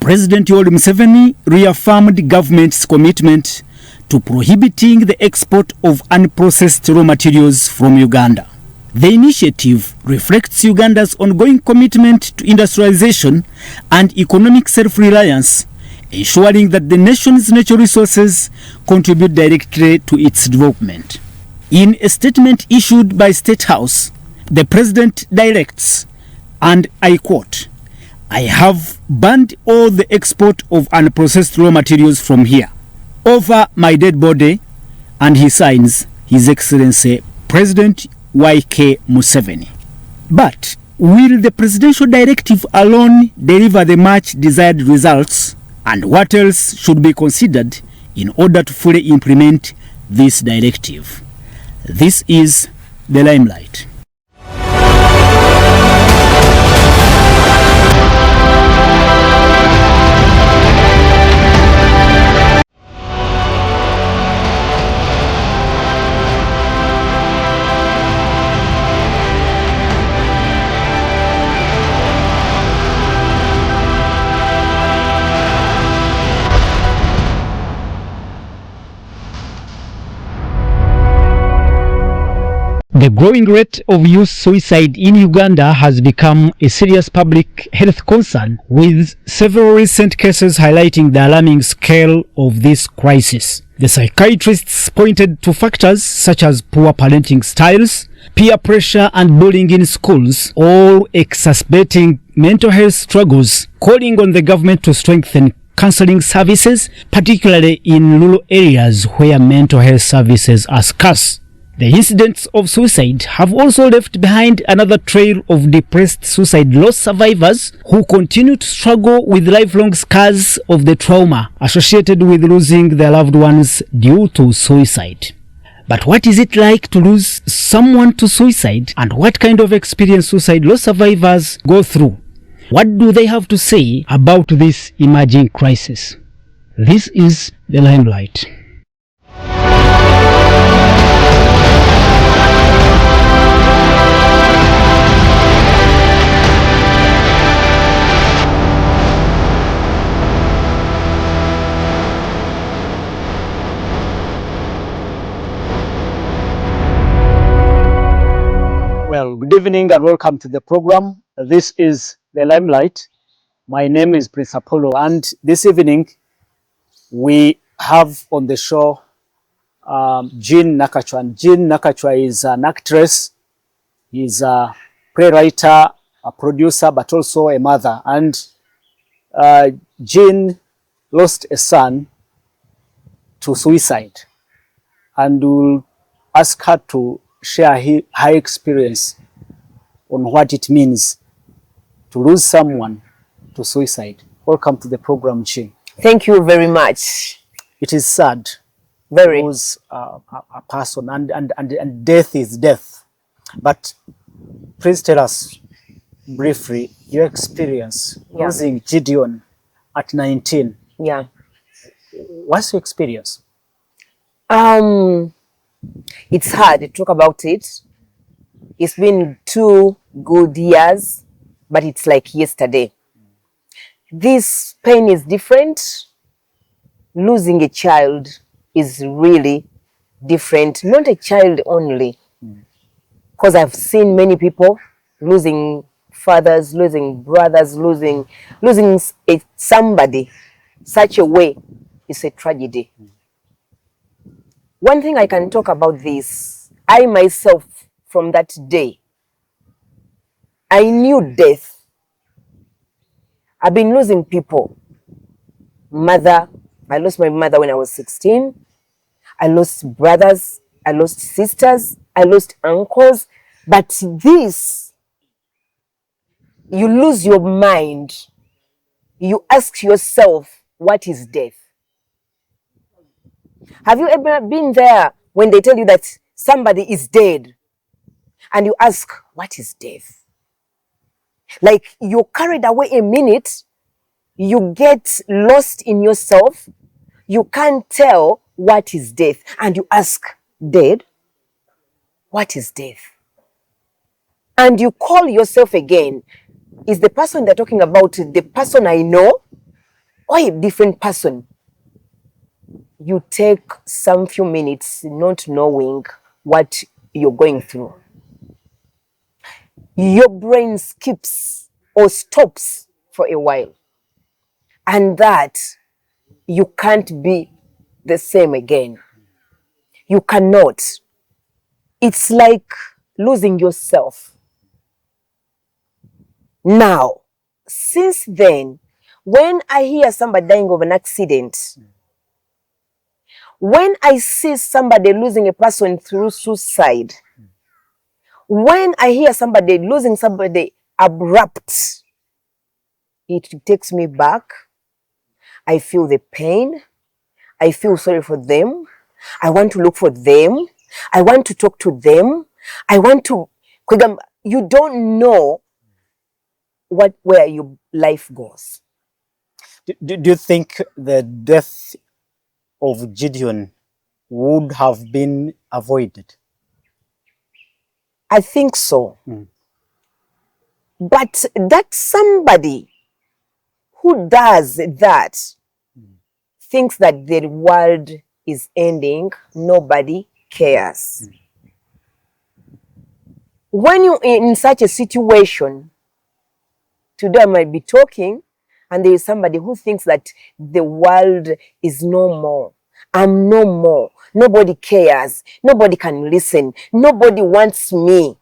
President Yoweri Museveni reaffirmed the government's commitment to prohibiting the export of unprocessed raw materials from Uganda. The initiative reflects Uganda's ongoing commitment to industrialization and economic self-reliance, ensuring that the nation's natural resources contribute directly to its development. In a statement issued by State House, the President directs, and I quote, "I have banned all the export of unprocessed raw materials from here over my dead body," and he signs His Excellency President Y.K. Museveni. But will the presidential directive alone deliver the much desired results, and what else should be considered in order to fully implement this directive? This is The Limelight. The growing rate of youth suicide in Uganda has become a serious public health concern, with several recent cases highlighting the alarming scale of this crisis. The psychiatrists pointed to factors such as poor parenting styles, peer pressure and bullying in schools, all exacerbating mental health struggles, calling on the government to strengthen counseling services, particularly in rural areas where mental health services are scarce. The incidents of suicide have also left behind another trail of depressed suicide loss survivors who continue to struggle with lifelong scars of the trauma associated with losing their loved ones due to suicide. But what is it like to lose someone to suicide, and what kind of experience suicide loss survivors go through? What do they have to say about this emerging crisis? This is The Limelight. Well, good evening and welcome to the program. This is The Limelight. My name is Prince Apollo, and this evening we have on the show Jean Nakachwa. And Jean Nakachwa is an actress, he's a playwright, a producer, but also a mother. And Jean lost a son to suicide, and we'll ask her to share her experience on what it means to lose someone to suicide. Welcome to the program, Jean. Thank you very much. It is sad. Very. To lose a person, and death is death. But please tell us briefly your experience losing Gideon at 19. Yeah. What's your experience? It's hard to talk about it. It's been 2 good years, but it's like yesterday. This pain is different. Losing a child is really different. Not a child only, because I've seen many people losing fathers, losing brothers, losing somebody. Such a way is a tragedy. One thing I can talk about this, I myself, from that day, I knew death. I've been losing people. Mother, I lost my mother when I was 16. I lost brothers, I lost sisters, I lost uncles. But this, you lose your mind. You ask yourself, what is death? Have you ever been there when they tell you that somebody is dead and you ask, what is death? Like you're carried away a minute, you get lost in yourself, you can't tell what is death, and you ask, dead? What is death? And you call yourself again. Is the person they're talking about the person I know? or a different person, you take some few minutes not knowing what you're going through. Your brain skips or stops for a while, and that you can't be the same again. You cannot. It's like losing yourself. Now, since then, when I hear somebody dying of an accident, when I see somebody losing a person through suicide, when I hear somebody losing somebody abrupt, it takes me back. I feel the pain. I feel sorry for them. I want to look for them. I want to talk to them. I want to. You don't know where your life goes. Do you think the death of Gideon would have been avoided? I think so. But that somebody who does that thinks that the world is ending, nobody cares. When you're in such a situation, today I might be talking, and there is somebody who thinks that the world is no more. I'm no more. Nobody cares. Nobody can listen. Nobody wants me.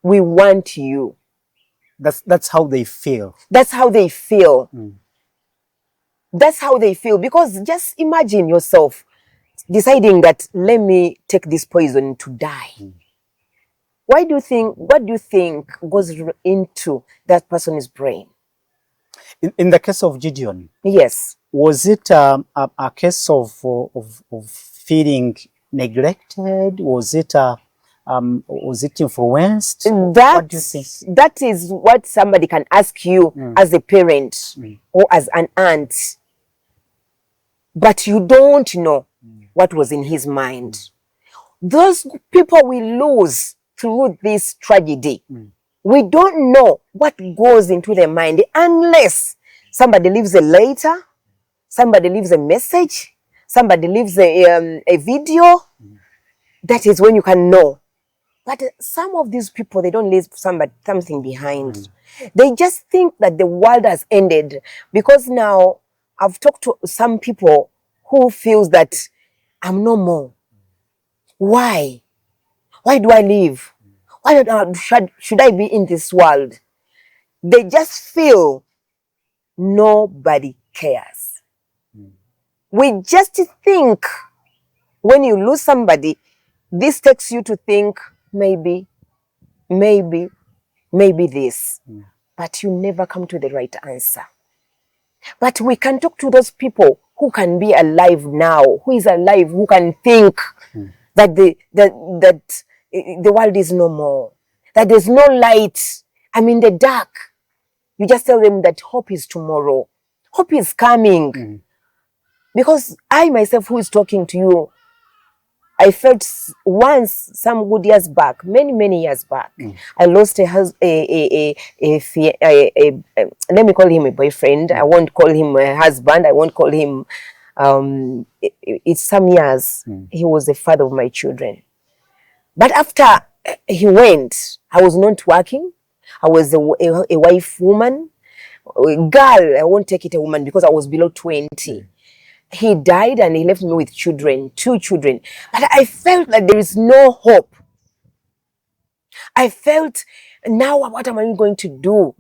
We want you. That's how they feel. That's how they feel. That's how they feel. Because just imagine yourself deciding that, let me take this poison to die. What do you think goes into that person's brain? In the case of Gideon, yes, was it a case of feeling neglected? Was it influenced? What do you think? That is what somebody can ask you as a parent or as an aunt. But you don't know what was in his mind. Those people we lose through this tragedy. We don't know what goes into their mind unless somebody leaves a letter, somebody leaves a message, somebody leaves a video. That is when you can know. But some of these people, they don't leave something behind. They just think that the world has ended. Because now I've talked to some people who feels that I'm no more. Why? Why do I live? Why should I be in this world? They just feel nobody cares. We just think when you lose somebody, this takes you to think maybe this. But you never come to the right answer. But we can talk to those people who can be alive now, who is alive, who can think that the world is no more, that there's no light. I'm in the dark. You just tell them that hope is tomorrow. Hope is coming. Because I myself who is talking to you, I felt once some good years back, many years back, I lost let me call him a boyfriend. I won't call him a husband. I won't call him, it's some years. He was the father of my children. But after he went, I was not working. I was a wife woman. A girl, I won't take it a woman because I was below 20. He died and he left me with children, 2 children. But I felt that there is no hope. I felt, now what am I going to do?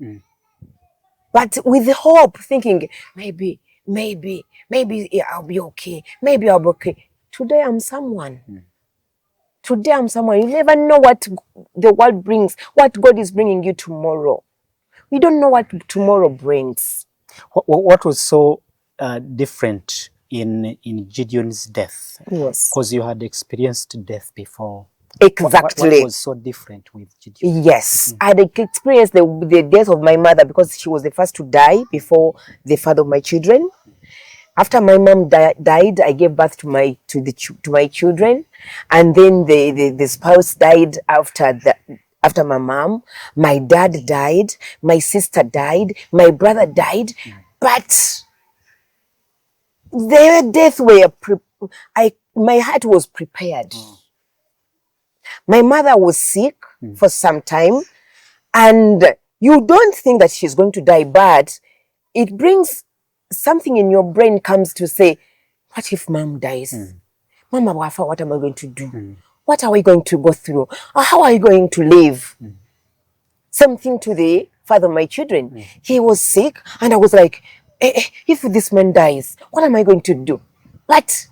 But with hope, thinking, maybe I'll be okay. Maybe I'll be okay. Today I'm someone. Today I'm someone. You never know what the world brings, what God is bringing you tomorrow. We don't know what tomorrow brings. What was so different in Gideon's death? Yes. Because you had experienced death before. Exactly. What was so different with Gideon? Yes. I had experienced the death of my mother because she was the first to die before the father of my children. After my mom died, I gave birth to my children, and then the spouse died after my mom. My dad died, my sister died, my brother died, but their death were, my heart was prepared. My mother was sick for some time, and you don't think that she's going to die, but it brings something in your brain comes to say, what if mom dies? Mama Wafa, what am I going to do? What are we going to go through? Or how are you going to live? Same thing to the father of my children. He was sick, and I was like, if this man dies, what am I going to do? But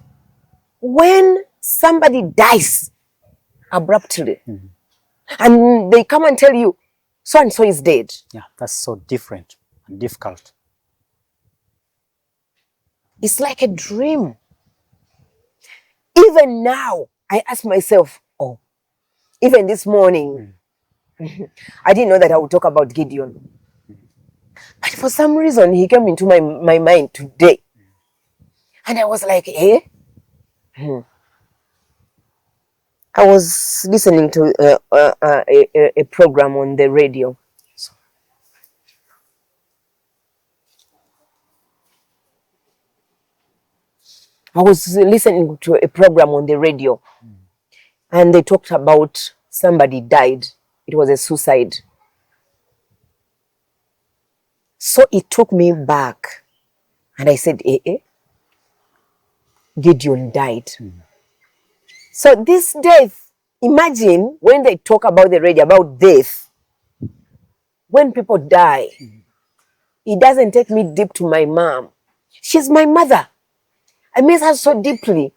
when somebody dies abruptly, and they come and tell you, so and so is dead. Yeah, that's so different and difficult. It's like a dream. Even now, I ask myself, oh, even this morning, I didn't know that I would talk about Gideon. But for some reason, he came into my mind today. And I was like, eh? I was listening to a program on the radio. I was listening to a program on the radio, and they talked about somebody died. It was a suicide. So it took me back, and I said, Gideon died. So this death, imagine when they talk about the radio, about death, when people die, it doesn't take me deep to my mom. She's my mother. I miss her so deeply.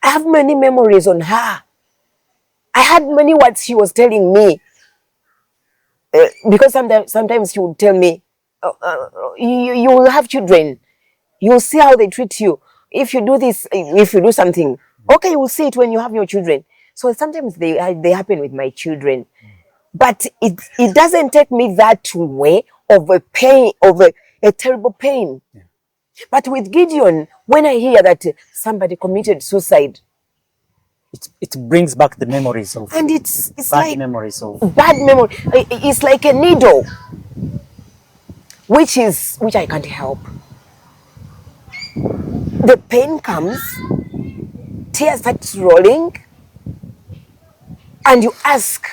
I have many memories on her. I had many words she was telling me. Because sometimes she would tell me, you will have children. You will see how they treat you. If you do this, if you do something, okay, you will see it when you have your children. So sometimes they happen with my children. But it doesn't take me that way of a pain, of a terrible pain. Yeah. But with Gideon, when I hear that somebody committed suicide, it brings back the memories of, and it's bad like memories of bad memory. It's like a needle, which I can't help. The pain comes, tears start rolling, and you ask,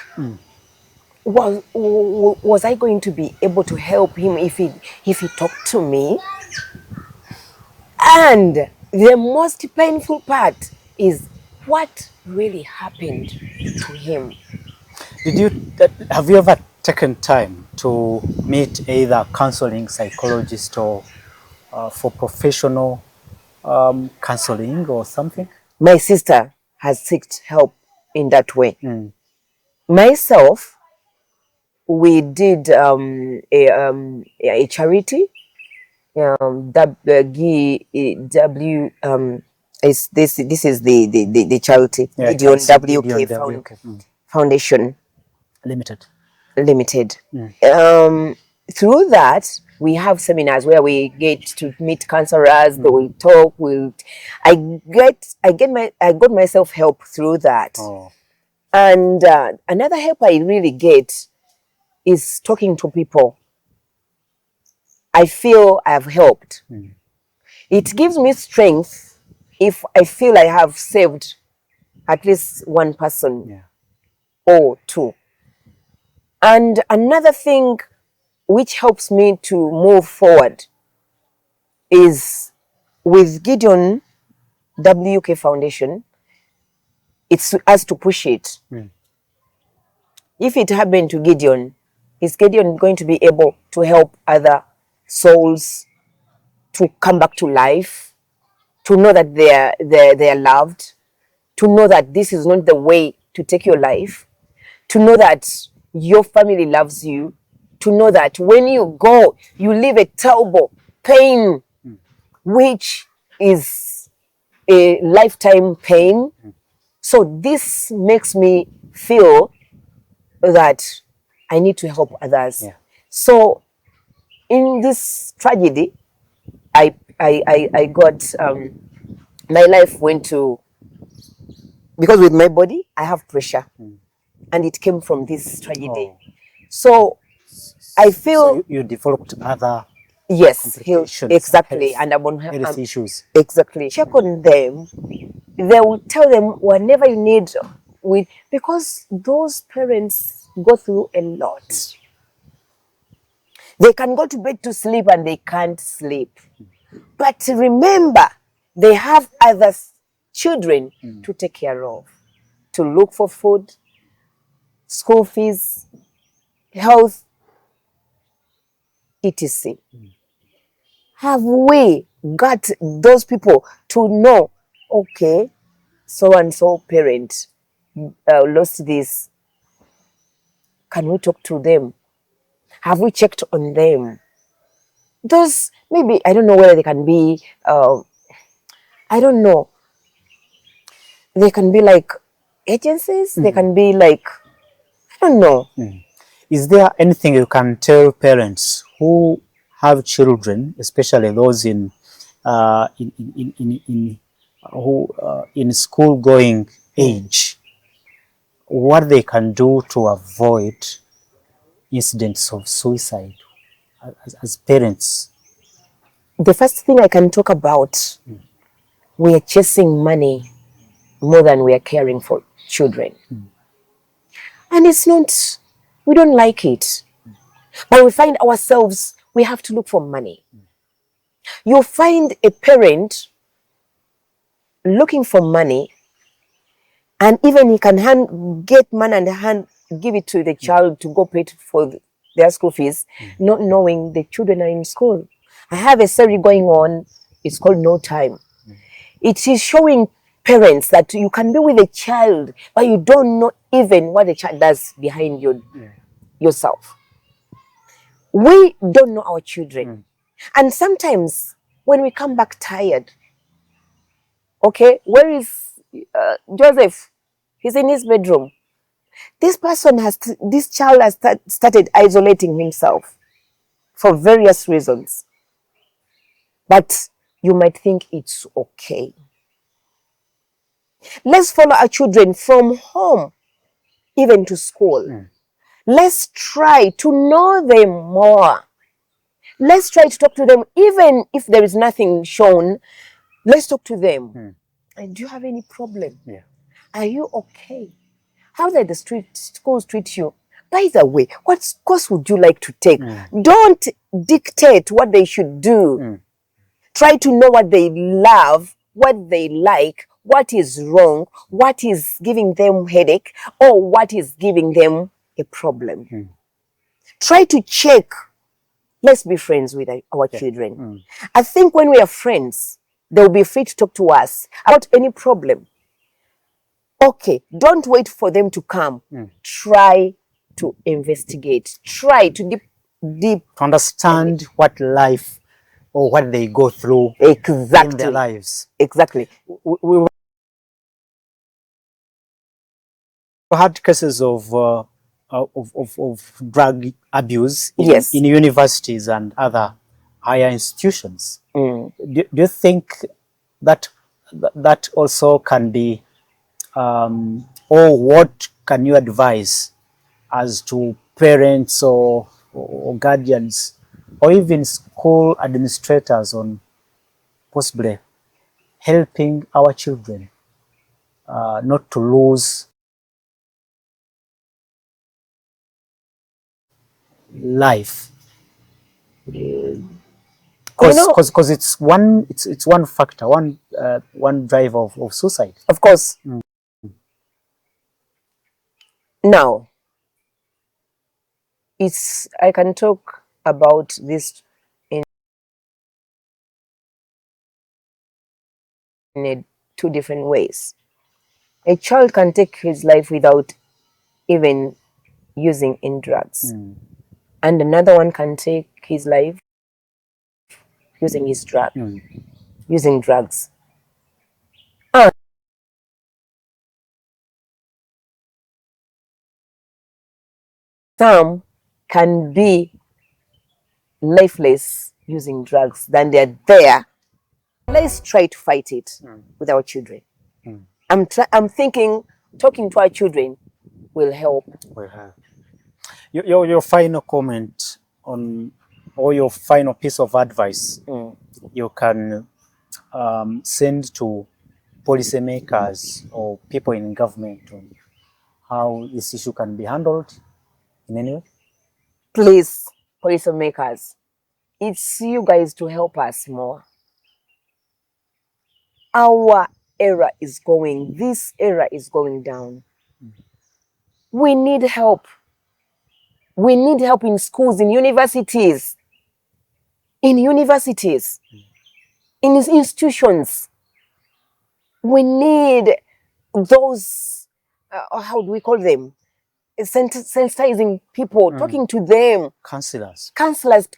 was I going to be able to help him if he talked to me? And the most painful part is what really happened to him. Have you ever taken time to meet either counseling psychologist or for professional counseling or something? My sister has sought help in that way. Myself, we did a charity. This is the charity, Yeah, Gideon Gideon WK Foundation Limited. Through that, we have seminars where we get to meet counselors. They will talk. I got myself help through that. Oh. And another help I really get is talking to people. I feel I have helped. It gives me strength if I feel I have saved at least one person or two. And another thing which helps me to move forward is with Gideon WK Foundation, it's us to push it. If it happened to Gideon, is Gideon going to be able to help other souls to come back to life, to know that they are loved, to know that this is not the way to take your life, to know that your family loves you, to know that when you go, you leave a terrible pain, which is a lifetime pain. So this makes me feel that I need to help others. So in this tragedy, I got my life went to, because with my body I have pressure, and it came from this tragedy. So I feel you developed other Yes, complications, exactly. And I'm on health issues. Exactly. Check on them. They will tell them whenever you need because those parents go through a lot. They can go to bed to sleep and they can't sleep. But remember, they have other children to take care of, to look for food, school fees, health, etc. Have we got those people to know, okay, so and so parent lost this? Can we talk to them? Have we checked on them? Those, maybe, I don't know whether they can be, I don't know, they can be like agencies, they can be like, I don't know. Is there anything you can tell parents who have children, especially those in school going age, what they can do to avoid incidents of suicide as parents? The first thing I can talk about, we are chasing money more than we are caring for children. And it's not, we don't like it. But we find ourselves, we have to look for money. You find a parent looking for money, and even he can get money and give it to the child to go pay for their school fees, not knowing the children are in school. I have a series going on, it's called No Time. It is showing parents that you can be with a child, but you don't know even what the child does behind yourself. We don't know our children. And sometimes when we come back tired, okay, where is Joseph? He's in his bedroom. This child has started isolating himself for various reasons. But you might think it's okay. Let's follow our children from home, even to school. Let's try to know them more. Let's try to talk to them, even if there is nothing shown. Let's talk to them. Do you have any problem? Yeah. Are you okay? How did the schools treat you? By the way, what course would you like to take? Don't dictate what they should do. Try to know what they love, what they like, what is wrong, what is giving them headache, or what is giving them a problem. Try to check. Let's be friends with our children. I think when we are friends, they'll be free to talk to us about any problem. Okay, don't wait for them to come. Try to investigate. Try to deep To understand what life or what they go through in their lives. Exactly. We had cases of drug abuse in universities and other higher institutions. Do you think that also can be, or what can you advise as to parents or guardians or even school administrators on possibly helping our children not to lose life? Because it's one factor, one driver of suicide. Of course. Now, I can talk about this in two different ways. A child can take his life without even using any drugs. And another one can take his life using using drugs. And some can be lifeless using drugs, then they're there. Let's try to fight it with our children. I'm thinking talking to our children will help. Your final comment on or your final piece of advice you can send to policymakers or people in government on how this issue can be handled in any way? Please, policymakers, it's you guys to help us more. Our era is going, this era is going down. We need help. We need help in schools, in universities, in institutions. We need those, how do we call them? Sensitizing people, talking to them. Counselors. Counseling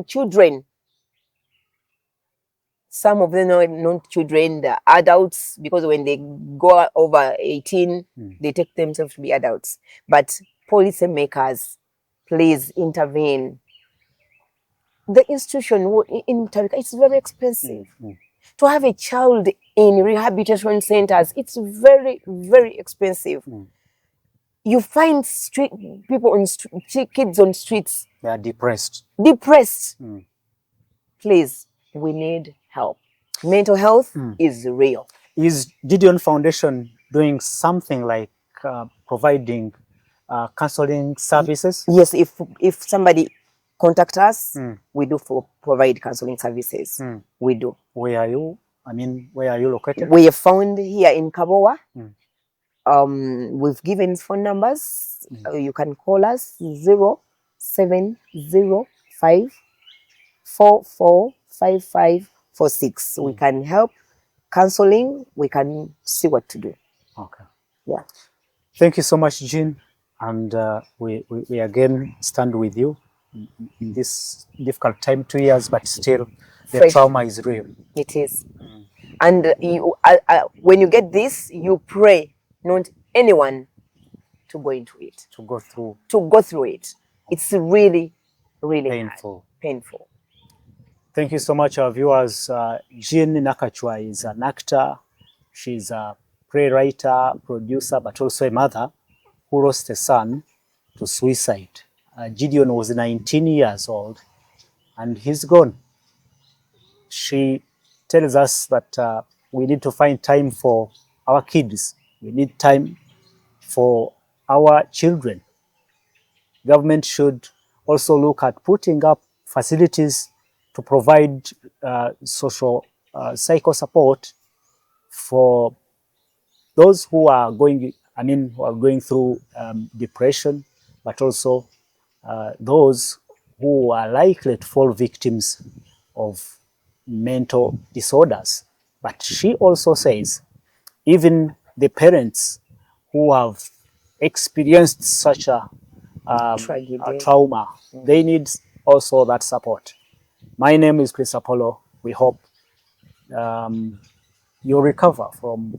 children. Some of them are not children, the adults, because when they go over 18, they take themselves to be adults. But policymakers, please intervene. The institution in Tarika, it's very expensive. To have a child in rehabilitation centers, it's very, very expensive. You find people on kids on streets. They are depressed. Please, we need help. Mental health is real. Is Gideon Foundation doing something like providing counseling services? Yes, if somebody contact us, we do provide counseling services. We do. Where are you? I mean, where are you located? We are found here in Kabowa. We've given phone numbers. You can call us 0705 445546. We can help. Counseling, we can see what to do. Okay. Yeah. Thank you so much, Jean. And we again stand with you in this difficult time, 2 years, but still the trauma is real. It is. And you, when you get this, you pray, not anyone to go into it. To go through it. It's really, really painful. Painful. Thank you so much, our viewers. Jean Nakachwa is an actor. She's a playwright, producer, but also a mother who lost a son to suicide. Gideon was 19 years old and he's gone. She tells us that we need to find time for our kids. We need time for our children. Government should also look at putting up facilities to provide social psycho support for those who are going through depression, but also those who are likely to fall victims of mental disorders. But she also says even the parents who have experienced such a trauma, they need also that support. My name is Chris Apollo. We hope you'll recover from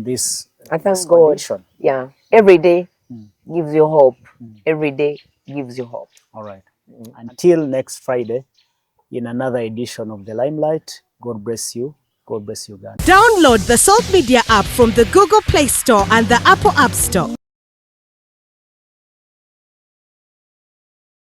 this condition. God. Yeah, every day gives you hope. Every day gives you hope. All right. Until next Friday, in another edition of The Limelight, God bless you. God bless you, God. Download the Salt Media app from the Google Play Store and the Apple App Store.